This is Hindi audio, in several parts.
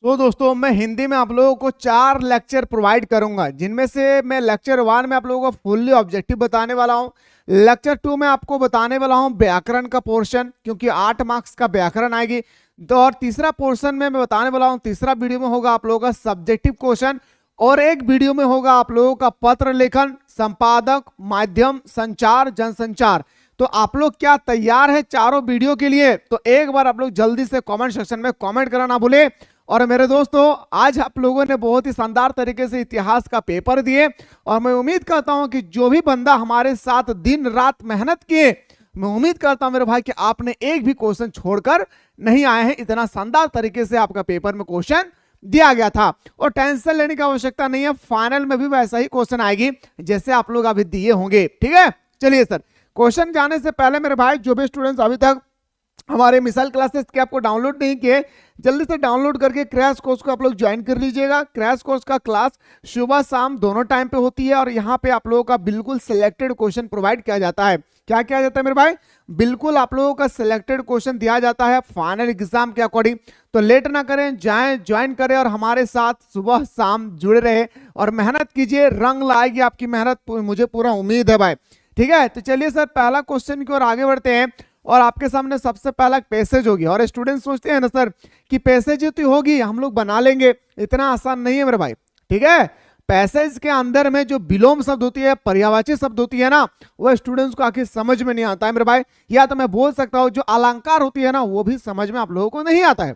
तो दोस्तों मैं हिंदी में आप लोगों को 4 लेक्चर प्रोवाइड करूंगा, जिनमें से मैं लेक्चर 1 में आप लोगों को फुल्ली ऑब्जेक्टिव बताने वाला हूं। लेक्चर 2 में आपको बताने वाला हूं व्याकरण का पोर्शन, क्योंकि 8 मार्क्स का व्याकरण आएगी। तो और तीसरा पोर्शन में मैं बताने वाला हूं, तीसरा वीडियो में होगा आप लोगों का सब्जेक्टिव क्वेश्चन, और एक वीडियो में होगा आप लोगों का पत्र लेखन, संपादक, माध्यम, संचार, जनसंचार। तो आप लोग क्या तैयार है चारों वीडियो के लिए? तो एक बार आप लोग जल्दी से कमेंट सेक्शन में कमेंट करना ना भूले। और मेरे दोस्तों, आज आप लोगों ने बहुत ही शानदार तरीके से इतिहास का पेपर दिए, और मैं उम्मीद करता हूं कि जो भी बंदा हमारे साथ दिन रात मेहनत किए, मैं उम्मीद करता हूं मेरे भाई कि आपने एक भी क्वेश्चन छोड़कर नहीं आए हैं। इतना शानदार तरीके से आपका पेपर में क्वेश्चन दिया गया था, और टेंशन लेने की आवश्यकता नहीं है। फाइनल में भी वैसा ही क्वेश्चन आएगी जैसे आप लोग अभी दिए होंगे। ठीक है, चलिए सर, क्वेश्चन जाने से पहले मेरे भाई जो भी स्टूडेंट्स अभी तक हमारे मिसाइल क्लासेस के आपको डाउनलोड नहीं किए, जल्दी से डाउनलोड करके क्रैश कोर्स को आप लोग ज्वाइन कर लीजिएगा। क्रैश कोर्स का क्लास सुबह शाम दोनों टाइम पे होती है, और यहाँ पे आप लोगों का बिल्कुल सिलेक्टेड क्वेश्चन प्रोवाइड किया जाता है। क्या किया जाता है मेरे भाई? बिल्कुल आप लोगों का सिलेक्टेड क्वेश्चन दिया जाता है फाइनल एग्जाम के अकॉर्डिंग। तो लेट ना करें, जाएं ज्वाइन करें और हमारे साथ सुबह शाम जुड़े रहे और मेहनत कीजिए। रंग लाएगी आपकी मेहनत, मुझे पूरा उम्मीद है भाई। ठीक है, तो चलिए सर पहला क्वेश्चन की ओर आगे बढ़ते हैं। और आपके सामने सबसे पहला पैसेज होगी, और स्टूडेंट सोचते हैं ना सर कि पैसेज तो होगी, हम लोग बना लेंगे। इतना आसान नहीं है मेरे भाई। ठीक है, पैसेज के अंदर में जो विलोम शब्द होती है, पर्यायवाची शब्द होती है ना, वो स्टूडेंट्स को आखिर समझ में नहीं आता है मेरे भाई। या तो मैं बोल सकता हूं जो अलंकार होती है ना, वो भी समझ में आप लोगों को नहीं आता है।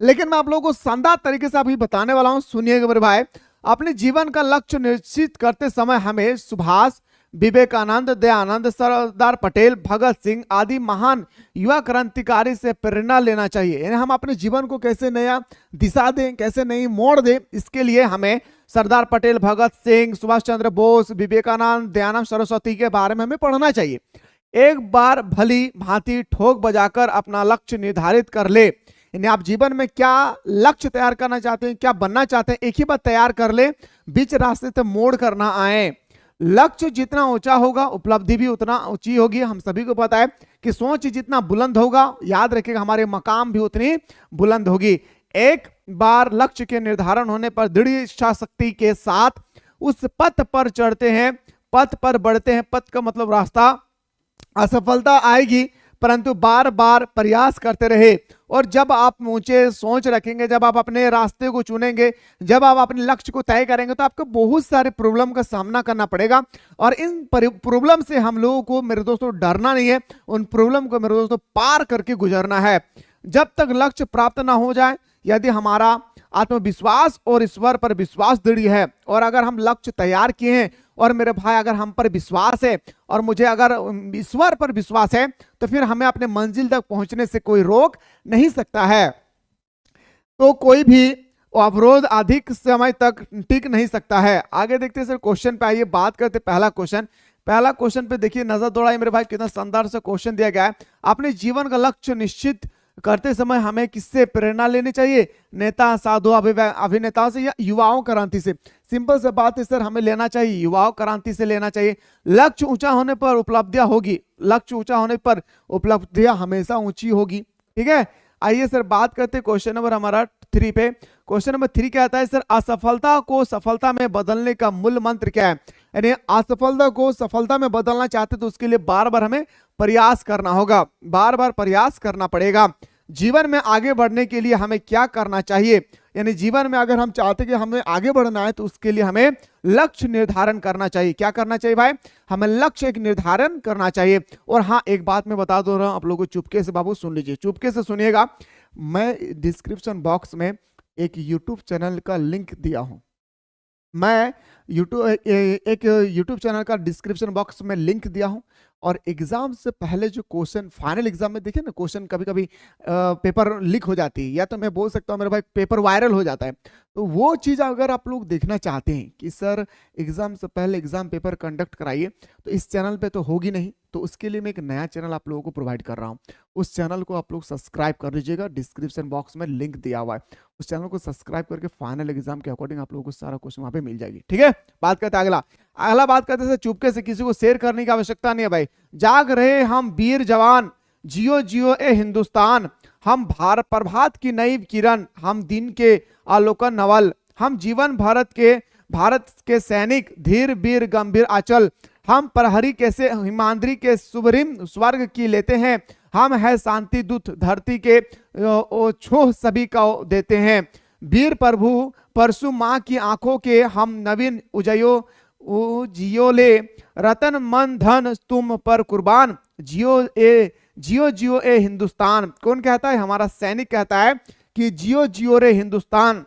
लेकिन मैं आप लोगों को शानदार तरीके से अभी बताने वाला हूं, सुनिएगा मेरे भाई। अपने जीवन का लक्ष्य निश्चित करते समय हमें सुभाष, विवेकानंद, दयानंद, सरदार पटेल, भगत सिंह आदि महान युवा क्रांतिकारी से प्रेरणा लेना चाहिए। यानी हम अपने जीवन को कैसे नया दिशा दें, कैसे नई मोड़ दें, इसके लिए हमें सरदार पटेल, भगत सिंह, सुभाष चंद्र बोस, विवेकानंद, दयानंद सरस्वती के बारे में हमें पढ़ना चाहिए। एक बार भली भांति ठोक बजाकर अपना लक्ष्य निर्धारित कर ले। यानी आप जीवन में क्या लक्ष्य तैयार करना चाहते हैं, क्या बनना चाहते हैं, एक ही बार तैयार कर ले, बीच रास्ते से मोड़ करना आए। लक्ष्य जितना ऊंचा होगा उपलब्धि भी उतना ऊंची होगी। हम सभी को पता है कि सोच जितना बुलंद होगा, याद रखिएगा, हमारे मकाम भी उतनी बुलंद होगी। एक बार लक्ष्य के निर्धारण होने पर दृढ़ इच्छा शक्ति के साथ उस पथ पर चढ़ते हैं, पथ पर बढ़ते हैं। पथ का मतलब रास्ता। असफलता आएगी, परंतु बार बार प्रयास करते रहे। और जब आप ऊंचे सोच रखेंगे, जब आप अपने रास्ते को चुनेंगे, जब आप अपने लक्ष्य को तय करेंगे, तो आपको बहुत सारे प्रॉब्लम का सामना करना पड़ेगा। और इन प्रॉब्लम से हम लोगों को मेरे दोस्तों डरना नहीं है, उन प्रॉब्लम को मेरे दोस्तों पार करके गुजरना है। जब तक लक्ष्य प्राप्त ना हो जाए, यदि हमारा आत्मविश्वास और ईश्वर पर विश्वास दृढ़ है, और अगर हम लक्ष्य तैयार किए हैं, और मेरे भाई अगर हम पर विश्वास है, और मुझे अगर ईश्वर पर विश्वास है, तो फिर हमें अपने मंजिल तक पहुंचने से कोई रोक नहीं सकता है। तो कोई भी अवरोध अधिक समय तक टिक नहीं सकता है। आगे देखते हैं सर, क्वेश्चन पे आइए, बात करते पहला क्वेश्चन। पहला क्वेश्चन पे देखिए, नजर दौड़ाइए मेरे भाई, कितना शानदार से क्वेश्चन दिया गया है। अपने जीवन का लक्ष्य निश्चित करते समय हमें किससे प्रेरणा लेनी चाहिए? नेता, साधु, अभिनेताओं से, या युवाओं क्रांति से? सिंपल से बात है सर, हमें लेना चाहिए युवाओं क्रांति से लेना चाहिए। लक्ष्य ऊंचा होने पर उपलब्धियां होगी, लक्ष्य ऊंचा होने पर उपलब्धियां हमेशा ऊंची होगी। ठीक है, आइए सर बात करते हैं क्वेश्चन नंबर हमारा 3 पे। क्वेश्चन नंबर 3 क्या आता है सर? असफलता को सफलता में बदलने का मूल मंत्र क्या है? यानी असफलता को सफलता में बदलना चाहते तो उसके लिए बार बार हमें प्रयास करना होगा, बार बार प्रयास करना पड़ेगा। जीवन में आगे बढ़ने के लिए हमें क्या करना चाहिए? यानी जीवन में अगर हम चाहते कि हमें आगे बढ़ना है, तो उसके लिए हमें लक्ष्य निर्धारण करना चाहिए। क्या करना चाहिए भाई? हमें लक्ष्य एक निर्धारण करना चाहिए। और हाँ, एक बात मैं बता दो रहा हूं आप लोगों को, चुपके से बाबू सुन लीजिए, चुपके से सुनिएगा। मैं डिस्क्रिप्शन बॉक्स में एक यूट्यूब चैनल का लिंक दिया हूं। मैं एक यूट्यूब चैनल का डिस्क्रिप्शन बॉक्स में लिंक दिया हूं, और एग्जाम से पहले जो क्वेश्चन, फाइनल एग्जाम में देखिए ना, क्वेश्चन कभी कभी पेपर लीक हो जाती है, या तो मैं बोल सकता हूं मेरे भाई पेपर वायरल हो जाता है। तो वो चीज़ अगर आप लोग देखना चाहते हैं कि सर एग्जाम से पहले एग्जाम पेपर कंडक्ट कराइए, तो इस चैनल पे तो होगी नहीं, तो उसके लिए मैं एक नया चैनल आप लोगों को प्रोवाइड कर रहा हूँ। उस चैनल को आप लोग सब्सक्राइब कर लीजिएगा, डिस्क्रिप्शन बॉक्स में लिंक दिया हुआ है। उस चैनल को सब्सक्राइब करके फाइनल एग्जाम के अकॉर्डिंग आप लोगों को सारा क्वेश्चन वहाँ पे मिल जाएगी। ठीक है, बात करते हैं अगला बात करते हैं, चुपके से किसी को शेयर करने की आवश्यकता नहीं है भाई। जाग रहे हम वीर जवान, जियो जियो ए हिंदुस्तान, हम प्रभात की नई किरण, हम दिन के आलोकन नवल, हम जीवन भारत के सैनिक, धीर वीर गंभीर आचल, हम प्रहरी कैसे हिमाद्री के सुभरिम स्वर्ग की लेते हैं, हम है शांति दूत धरती के छोह सभी का देते हैं, वीर प्रभु परशु माँ की आंखों के हम नवीन जियो ले, रतन मन धन तुम पर कुर्बान, जियो ए हिंदुस्तान। कौन कहता है? हमारा सैनिक कहता है कि जियो जियो रे हिंदुस्तान।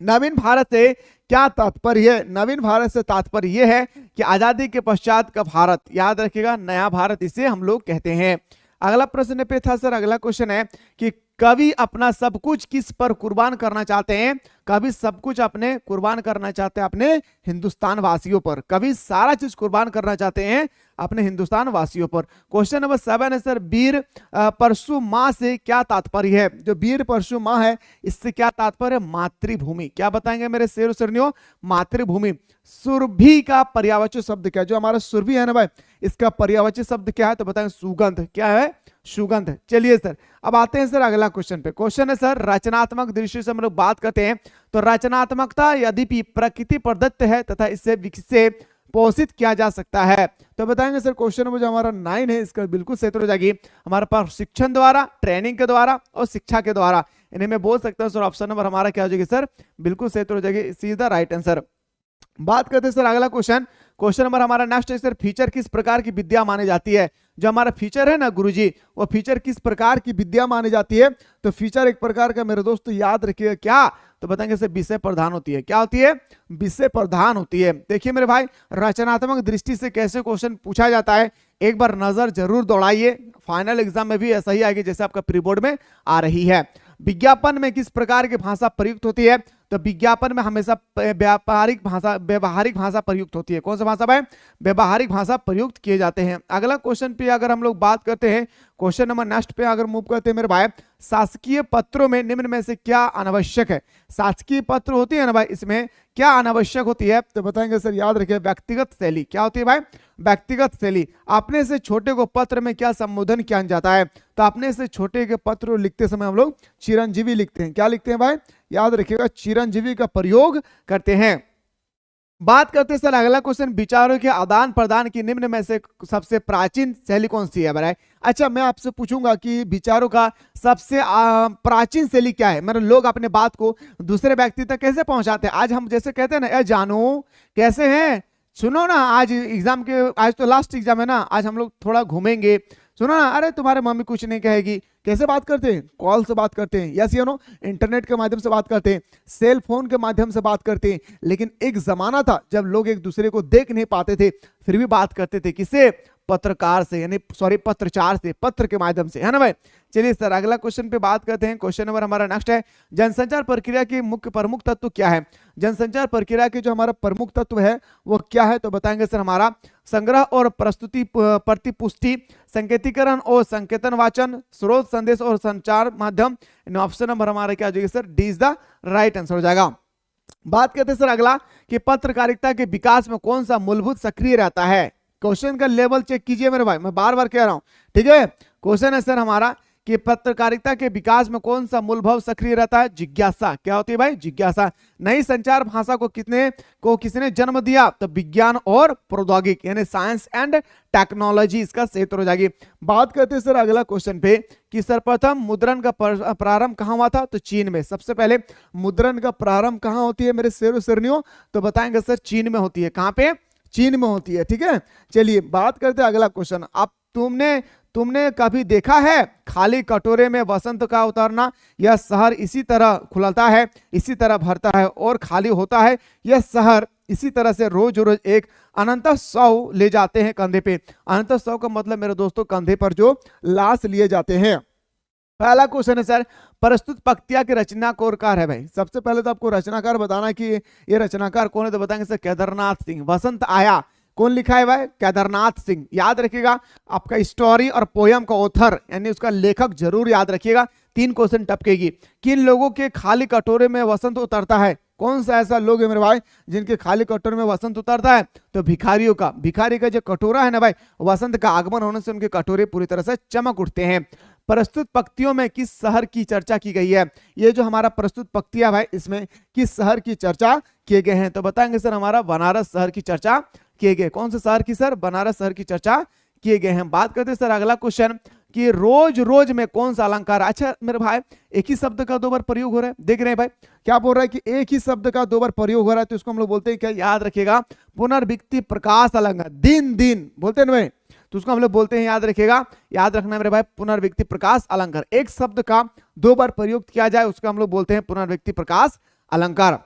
नवीन भारत से क्या तात्पर्य है? नवीन भारत से तात्पर्य यह है कि आजादी के पश्चात का भारत, याद रखिएगा, नया भारत इसे हम लोग कहते हैं। अगला प्रश्न पे था सर, अगला क्वेश्चन है कि कवि अपना सब कुछ किस पर कुर्बान करना चाहते हैं? कवि सब कुछ अपने कुर्बान करना चाहते हैं अपने हिंदुस्तान वासियों पर। कवि सारा चीज कुर्बान करना चाहते हैं अपने हिंदुस्तान वासियों पर। क्वेश्चन नंबर 7 है सर, वीर परशु माँ से क्या तात्पर्य है? जो वीर परशु माँ है इससे क्या तात्पर्य है? मातृभूमि। क्या बताएंगे मेरे शेर सरनियों? मातृभूमि। सुरभि का पर्यायवाची शब्द क्या है? जो हमारा सुरभि है ना भाई, इसका पर्यायवाची शब्द क्या है? तो बताएंगे सुगंध। क्या है? सुगंध। चलिए सर, अब आते हैं सर अगला क्वेश्चन पे। क्वेश्चन है सर, रचनात्मक दृष्टि से हम लोग बात करते हैं तो रचनात्मकता यद्यपि प्रकृति प्रदत्त है तथा इससे विकसित पोषित किया जा सकता है। तो बताएंगे सर, क्वेश्चन नंबर जो हमारा 9 है इसका बिल्कुल सही उत्तर हो जाएगी हमारे पास शिक्षण द्वारा, ट्रेनिंग के द्वारा और शिक्षा के द्वारा। इन्हें मैं बोल सकता हूँ सर, ऑप्शन नंबर हमारा क्या हो जाएगी सर? बिल्कुल सही उत्तर हो जाएगी, सीधा राइट आंसर। बात करते हैं सर अगला क्वेश्चन। क्वेश्चन नंबर हमारा नेक्स्ट है सर, फीचर किस प्रकार की विद्या मानी जाती है? जो हमारा फीचर है ना गुरुजी, वो फीचर किस प्रकार की विद्या मानी जाती है? तो फीचर एक प्रकार का मेरे दोस्त याद रखिएगा क्या, तो बताएंगे सर विषय प्रधान होती है। क्या होती है? विषय प्रधान होती है। देखिए मेरे भाई, रचनात्मक दृष्टि से कैसे क्वेश्चन पूछा जाता है एक बार नजर जरूर दौड़ाइए, फाइनल एग्जाम में भी ऐसा ही आएगी जैसे आपका प्री बोर्ड में आ रही है। विज्ञापन में किस प्रकार की भाषा प्रयुक्त होती है? तो विज्ञापन में हमेशा व्यावहारिक भाषा प्रयुक्त होती है। कौन सा भाषा है? व्यावहारिक भाषा प्रयुक्त किए जाते हैं। अगला क्वेश्चन पे अगर हम लोग बात करते हैं, क्वेश्चन नंबर नेक्स्ट पे अगर मूव करते हैं मेरे भाई, शासकीय पत्रों में निम्न में से क्या अनावश्यक है? शासकीय पत्र होती है ना भाई, इसमें क्या अनावश्यक होती है? तो बताएंगे सर, याद रखिए व्यक्तिगत शैली। क्या होती है भाई? व्यक्तिगत शैली। अपने से छोटे को पत्र में क्या संबोधन किया जाता है? तो अपने से छोटे के पत्र लिखते समय हम लोग चिरंजीवी लिखते हैं। क्या लिखते हैं भाई? याद रखिएगा, चिरंजीवी का प्रयोग करते हैं। बात करते हैं सर अगला क्वेश्चन, विचारों के आदान प्रदान की निम्न में से सबसे प्राचीन शैली कौन सी है भाई? अच्छा, मैं आपसे पूछूंगा कि विचारों का सबसे प्राचीन शैली क्या है? मतलब लोग अपने बात को दूसरे व्यक्ति तक कैसे पहुंचाते हैं? आज हम जैसे कहते हैं ना, ए जानू कैसे हैं, सुनो ना, आज एग्जाम के, आज तो लास्ट एग्जाम है ना, आज हम लोग थोड़ा घूमेंगे, सुनो ना, अरे तुम्हारे मम्मी कुछ नहीं कहेगी। कैसे बात करते हैं? कॉल से बात करते हैं, यस या नो, इंटरनेट के माध्यम से बात करते हैं, सेल फोन के माध्यम से बात करते हैं। लेकिन एक जमाना था जब लोग एक दूसरे को देख नहीं पाते थे, फिर भी बात करते थे। किससे? पत्रकार से, यानी सॉरी पत्रचार से, पत्र के माध्यम से, है ना भाई। चलिए सर अगला क्वेश्चन पे बात करते हैं। क्वेश्चन नंबर हमारा नेक्स्ट है, जनसंचार प्रक्रिया के मुख्य प्रमुख तत्व क्या है? जनसंचार प्रक्रिया के जो हमारा प्रमुख तत्व है वो क्या है? तो बताएंगे सर हमारा संग्रह और प्रस्तुति, प्रतिपुष्टि, संकेतीकरण और संकेतन वाचन, स्रोत संदेश और संचार माध्यम। ऑप्शन नंबर हमारा क्या हो जाएगा sir? D is the right answer हो जाएगा। बात करते हैं सर अगला कि पत्रकारिता के विकास में कौन सा मूलभूत सक्रिय रहता है? क्वेश्चन का लेवल चेक कीजिए मेरे भाई, मैं बार बार कह रहा हूं, ठीक है। क्वेश्चन है सर हमारा कि पत्रकारिता के विकास में कौन सा मूलभूत सक्रिय रहता है? जिज्ञासा। क्या होती है भाई? जिज्ञासा। नई संचार भाषा को किसने जन्म दिया? तो विज्ञान और प्रौद्योगिकी, यानी साइंस एंड टेक्नोलॉजी, इसका सही उत्तर हो जाएगी। बात करते हैं सर अगला क्वेश्चन पे कि सर्वप्रथम मुद्रण का प्रारंभ कहां हुआ था? तो चीन में। सबसे पहले मुद्रण का प्रारंभ कहां होती है मेरे शेरों शेरनियों? तो बताएंगे सर चीन में होती है। कहां पे? चीन में होती है, ठीक है। चलिए बात करते हैं अगला क्वेश्चन। अब तुमने कभी देखा है खाली कटोरे में वसंत का उतरना? यह शहर इसी तरह खुलता है, इसी तरह भरता है और खाली होता है। यह शहर इसी तरह से रोज रोज एक अनंत शव ले जाते हैं कंधे पे। अनंत शव का मतलब मेरे दोस्तों कंधे पर जो लाश लिए जाते हैं। पहला क्वेश्चन है सर, प्रस्तुत पंक्तियां के रचनाकार है भाई। सबसे पहले तो आपको रचनाकार बताना कि ये रचनाकार कौन है, तो बताएंगे सर केदारनाथ सिंह। वसंत आया कौन लिखा है भाई? केदारनाथ सिंह। याद रखिएगा, आपका स्टोरी और पोयम का ऑथर यानी उसका लेखक जरूर याद रखिएगा। 3 क्वेश्चन टपकेगी। किन लोगों के खाली कटोरे में वसंत उतरता है? कौन सा ऐसा लोग है मेरे भाई जिनके खाली कटोरे में वसंत उतरता है? तो भिखारियों का। भिखारी का जो कटोरा है ना भाई, वसंत का आगमन होने से उनके कटोरे पूरी तरह से चमक उठते हैं। प्रस्तुत पंक्तियों में किस शहर की चर्चा की गई है? ये जो हमारा प्रस्तुत पंक्तियां भाई, इसमें किस शहर की चर्चा किए गए हैं? तो बताएंगे सर हमारा बनारस शहर की चर्चा किए गए। कौन से शहर की सर? बनारस शहर की चर्चा किए गए हैं। बात करते हैं सर अगला क्वेश्चन कि रोज रोज में कौन सा अलंकार? अच्छा मेरे भाई, एक ही शब्द का 2 बार प्रयोग हो रहा है, देख रहे हैं भाई क्या बोल रहा है कि एक ही शब्द का 2 बार प्रयोग हो रहा है, तो इसको हम लोग बोलते हैं क्या? याद रखिएगा, पुनर्विक्ति प्रकाश अलंकार। दिन दिन बोलते हैं ना भाई, तो उसको हम लोग बोलते हैं, याद रखिएगा, याद रखना मेरे भाई, पुनर्विक्ति प्रकाश अलंकार। एक शब्द का 2 बार प्रयोग किया जाए उसको हम लोग बोलते हैं पुनर्विक्ति प्रकाश अलंकार।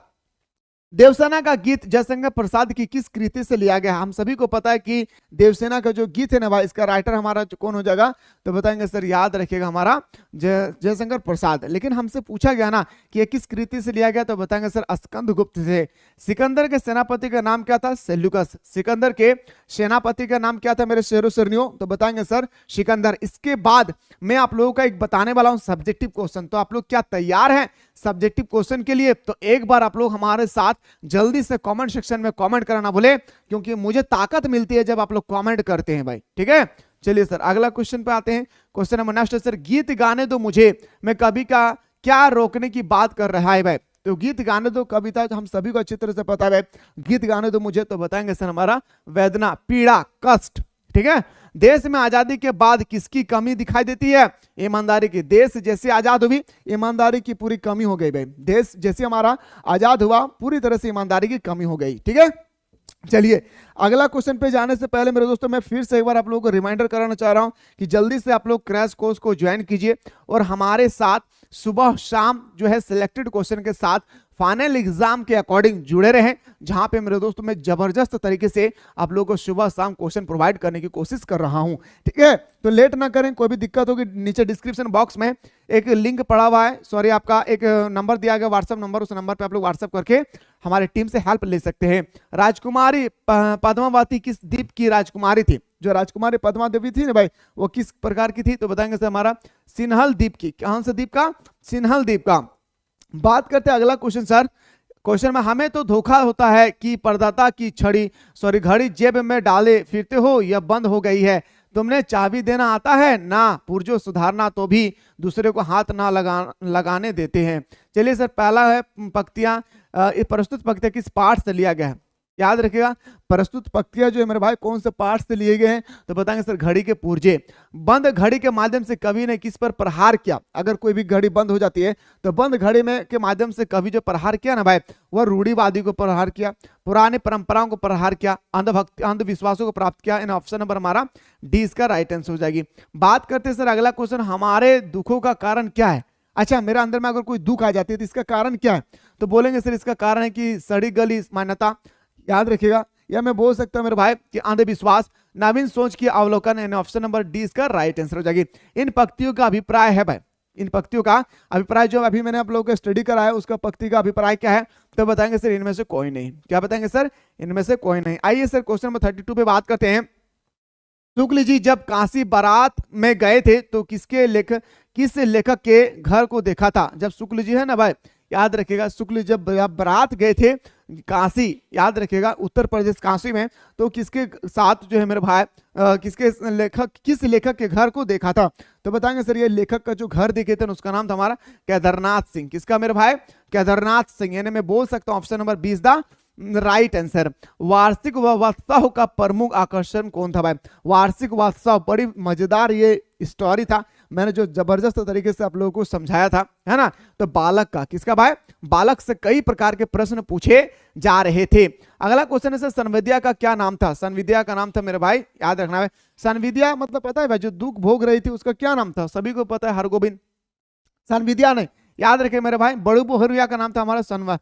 देवसेना का गीत जयशंकर प्रसाद की किस कृति से लिया गया? हम सभी को पता है कि देवसेना का जो गीत है ना भाई, इसका राइटर हमारा कौन हो जाएगा? तो बताएंगे सर, याद रखिएगा हमारा जयशंकर प्रसाद। लेकिन हमसे पूछा गया ना कि ये किस कृति से लिया गया, तो बताएंगे सर स्कंदगुप्त से। सिकंदर के सेनापति का नाम क्या था? सेल्यूकस। सिकंदर के सेनापति का नाम क्या था मेरे शेरों शेरनियों? तो बताएंगे सर सिकंदर। इसके बाद मैं आप लोगों का एक बताने वाला हूं सब्जेक्टिव क्वेश्चन। तो आप लोग क्या तैयार हैं सब्जेक्टिव क्वेश्चन के लिए? तो एक बार आप लोग हमारे साथ जल्दी से कमेंट सेक्शन में कमेंट करना भूले, क्योंकि मुझे ताकत मिलती है जब आप लोग कमेंट करते हैं भाई, ठीक है। चलिए सर अगला क्वेश्चन पे आते हैं। क्वेश्चन नंबर नेक्स्ट सर, गीत गाने दो मुझे मैं कभी का क्या रोकने की बात कर रहा है भाई? तो गीत गाने दो कविता हम सभी को अच्छी तरह से पता है, गीत गाने दो मुझे, तो बताएंगे सर हमारा वेदना, पीड़ा, कष्ट, ठीक है। देश में आजादी के बाद किसकी कमी दिखाई देती है? ईमानदारी की। देश जैसे आजाद हुई, ईमानदारी की पूरी कमी हो गई भाई। देश जैसे हमारा आजाद हुआ, पूरी तरह से ईमानदारी की कमी हो गई, ठीक है। चलिए अगला क्वेश्चन पे जाने से पहले मेरे दोस्तों मैं फिर से एक बार आप लोगों को रिमाइंडर कराना चाह रहा हूं कि जल्दी से आप लोग क्रैश कोर्स को ज्वाइन कीजिए और हमारे साथ सुबह शाम जो है सिलेक्टेड क्वेश्चन के साथ फाइनल एग्जाम के अकॉर्डिंग जुड़े रहें, जहां पे मेरे दोस्तों मैं जबरदस्त तरीके से आप लोगों को सुबह शाम क्वेश्चन प्रोवाइड करने की कोशिश कर रहा हूं, ठीक है। तो लेट ना करें, कोई भी दिक्कत होगी नीचे डिस्क्रिप्शन बॉक्स में एक लिंक पड़ा हुआ है, सॉरी आपका एक नंबर दिया गया व्हाट्सएप नंबर, उस नंबर पे आप लोग व्हाट्सएप करके हमारे टीम से हेल्प ले सकते हैं। राजकुमारी पद्मावती किस द्वीप की राजकुमारी थी? जो राजकुमारी पद्मा देवी थी ना भाई, वो किस प्रकार की थी? तो बताएंगे सर हमारा सिन्हल द्वीप की। कौन से द्वीप का? सिन्हल द्वीप का। बात करते हैं अगला क्वेश्चन सर। क्वेश्चन में हमें तो धोखा होता है कि प्रदाता की घड़ी जेब में डाले फिरते हो, यह बंद हो गई है। तुमने चाबी देना आता है ना, पुर्जों सुधारना तो भी दूसरे को हाथ ना लगाने देते हैं। चलिए सर पहला है पंक्तियां, प्रस्तुत पंक्तियां किस पाठ से लिया गया है? याद रखिएगा प्रस्तुत पंक्तियां जो है मेरे भाई कौन से पाठ से लिए गए हैं? तो बताएंगे सर घड़ी के पुर्जे। बंद घड़ी के माध्यम से कवि ने किस पर प्रहार किया? अगर कोई भी घड़ी बंद हो जाती है तो बंद घड़ी में के माध्यम से कवि जो प्रहार किया ना भाई, वह रूढ़िवादी को प्रहार किया, पुरानी परंपराओं को प्रहार किया, अंधविश्वासों को प्राप्त किया। इन ऑप्शन नंबर हमारा डी इसका राइट आंसर हो जाएगी। बात करते हैं सर अगला क्वेश्चन, हमारे दुखों का कारण क्या है? अच्छा मेरे अंदर में अगर कोई दुख आ जाती है तो इसका कारण क्या है? तो बोलेंगे सर इसका कारण है कि सड़ी गली मान्यता, याद रखिएगा, या मैं बोल सकता हूं मेरे भाई कि अंधविश्वास, नवीन सोच की अवलोकन। इन ऑप्शन नंबर डी इसका राइट आंसर हो जाएगी। इन पंक्तियों का अभिप्राय है भाई, इन पंक्तियों का अभिप्राय जो अभी मैंने आप लोगों को स्टडी करा है उसका पंक्ति का अभिप्राय क्या है? तो बताएंगे सर इनमें से कोई नहीं। क्या बताएंगे सर? इनमें से कोई नहीं। आइए सर क्वेश्चन नंबर 32 पे बात करते हैं। शुक्ल जी जब काशी बारात में गए थे तो किस लेखक के घर को देखा था? जब शुक्ल जी है ना भाई, याद रखिएगा शुक्ल जब बारात गए थे काशी, याद रखिएगा उत्तर प्रदेश काशी में, तो किसके साथ जो है मेरे भाई किस लेखक के घर को देखा था? तो बताएंगे सर ये लेखक का जो घर देखे थे उसका नाम था हमारा केदारनाथ सिंह। किसका मेरे भाई? केदारनाथ सिंह। यानी मैं बोल सकता हूं option number 20 the right answer. वार्षिक महोत्सव का प्रमुख आकर्षण कौन था भाई? वार्षिक महोत्सव बड़ी मजेदार ये स्टोरी था, मैंने जो जबरदस्त तरीके से आप लोगों को समझाया था, है ना। तो बालक का, किसका भाई? बालक से कई प्रकार के प्रश्न पूछे जा रहे थे। अगला क्वेश्चन है सर संविद्या का क्या नाम था? संविद्या का नाम था मेरे भाई, याद रखना है, संविद्या मतलब पता है भाई जो दुख भोग रही थी उसका क्या नाम था? सभी को पता है, हरगोविंद। संविद्या नहीं, याद रखे मेरे भाई, बड़ू बहुरिया का नाम था हमारा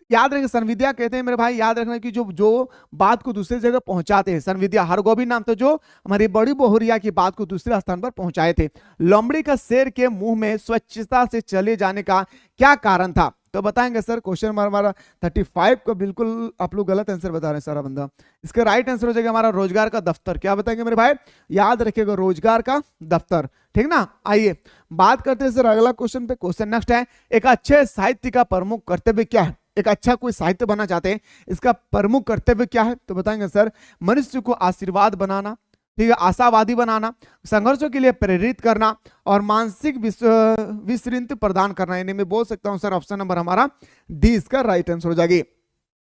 याद रखें संविद्या कहते हैं मेरे भाई, याद रखना कि जो बात को दूसरी जगह पहुंचाते हैं संविद्या। हरगोविंद नाम था जो हमारी बड़ी बहुरिया की बात को दूसरे स्थान पर पहुंचाए थे। लोमड़ी का शेर के मुंह में स्वच्छता से चले जाने का क्या कारण था? तो बताएंगे सर क्वेश्चन हमारा 35 का बिल्कुल आप लोग गलत आंसर बता रहे हैं सारा बंदा। इसका राइट आंसर हो जाएगा हमारा रोजगार का दफ्तर। क्या बताएंगे मेरे भाई? याद रखिएगा रोजगार का दफ्तर, ठीक ना। आइए बात करते हैं सर अगला क्वेश्चन पे। क्वेश्चन नेक्स्ट है, एक अच्छे साहित्य का प्रमुख कर्तव्य क्या है? एक अच्छा कोई साहित्य बनना चाहते हैं, इसका प्रमुख कर्तव्य क्या है? तो बताएंगे सर मनुष्य को आशीर्वाद बनाना, ठीक है, आशावादी बनाना, संघर्षों के लिए प्रेरित करना और मानसिक विस्तृत प्रदान करना। यानी मैं बोल सकता हूं सर ऑप्शन नंबर हमारा डी इसका राइट आंसर हो जाएगी।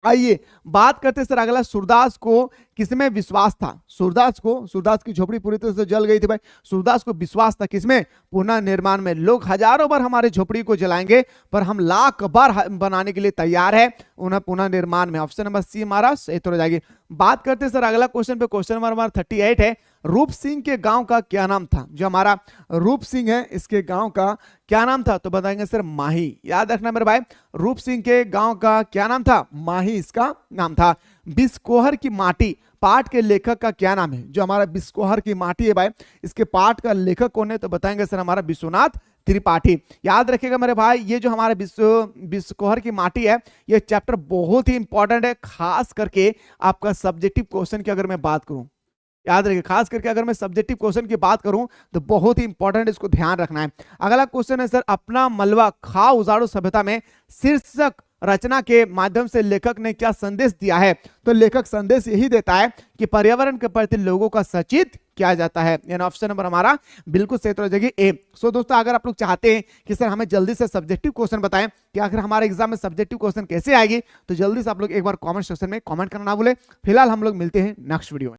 आइए बात करते सर अगला, सूरदास को किसमें विश्वास था? सूरदास की झोपड़ी पूरी तरह से जल गई थी भाई। सूरदास को विश्वास था किसमें? पुनः निर्माण में। लोग हजारों बार हमारे झोपड़ी को जलाएंगे पर हम लाख बार बनाने के लिए तैयार है उन्हें पुनः निर्माण में। ऑप्शन नंबर सी हमारा सही हो जाएगी। बात करते सर अगला क्वेश्चन पे, क्वेश्चन नंबर 38 है, रूप सिंह के गांव का क्या नाम था? जो हमारा रूप सिंह है इसके गांव का क्या नाम था? तो बताएंगे सर माही। याद रखना मेरे भाई, रूप सिंह के गांव का क्या नाम था? माही इसका नाम था। बिस्कोहर की माटी पाठ के लेखक का क्या नाम है? जो हमारा बिस्कोहर की माटी है भाई, इसके पाठ का लेखक कौन है? तो बताएंगे सर हमारा विश्वनाथ त्रिपाठी। याद रखिएगा मेरे भाई, ये जो हमारा बिस्कोहर की माटी है, ये चैप्टर बहुत ही इंपॉर्टेंट है, खास करके आपका सब्जेक्टिव क्वेश्चन की अगर मैं बात करूं, याद रखिए, खास करके अगर मैं सब्जेक्टिव क्वेश्चन की बात करूं तो बहुत ही इंपॉर्टेंट, इसको ध्यान रखना है। अगला क्वेश्चन है सर, अपना मलबा खा उजाड़ो सभ्यता में शीर्षक रचना के माध्यम से लेखक ने क्या संदेश दिया है? तो लेखक संदेश यही देता है कि पर्यावरण के प्रति लोगों का सचेत किया जाता है। यानी ऑप्शन नंबर हमारा बिल्कुल सही हो जाएगी ए। सो दोस्तों, अगर आप लोग चाहते हैं कि सर हमें जल्दी से सब्जेक्टिव क्वेश्चन बताएं कि आखिर हमारे एग्जाम में सब्जेक्टिव क्वेश्चन कैसे आएगी, तो जल्दी से आप लोग एक बार कमेंट सेक्शन में कमेंट करना ना भूले। फिलहाल हम लोग मिलते हैं नेक्स्ट वीडियो में।